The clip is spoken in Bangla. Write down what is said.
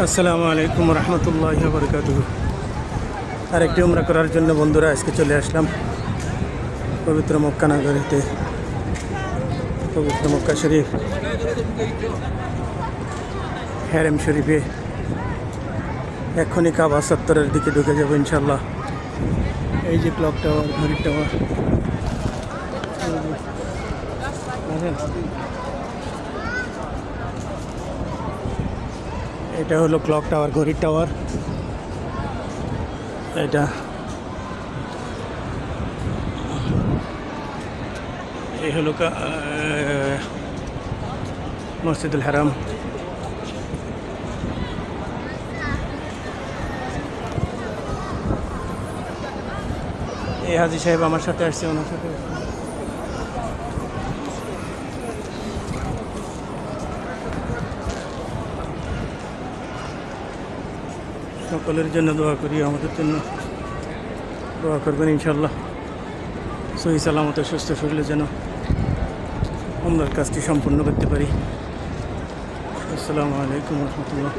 আসসালামু আলাইকুম রহমতুল্লাহি ওয়া বারাকাতুহু। আরেকটি উমরা করার জন্য বন্ধুরা আজকে চলে আসলাম পবিত্র মক্কা নগরীতে, পবিত্র মক্কা শরীফ হেরেম শরীফে। এখনই কাবা চত্বরের দিকে ঢুকে যাবো ইনশাল্লাহ। এই যে ক্লক টাওয়ার, ঘড়ির টাওয়ার, এটা হলো ক্লক টাওয়ার, ঘড়ির টাওয়ার। এটা এই হলো মসজিদুল হারাম। এই হাজি সাহেব আমার সাথে আসছে, ওনার সাথে সকলের জন্য দোয়া করি, আমাদের জন্য দোয়া করবেন ইনশাল্লাহ। সহি সালামতে সুস্থ শরীরে যেন আমরার কাজটি সম্পূর্ণ করতে পারি। আসসালামু আলাইকুম রহমতুল্লাহ।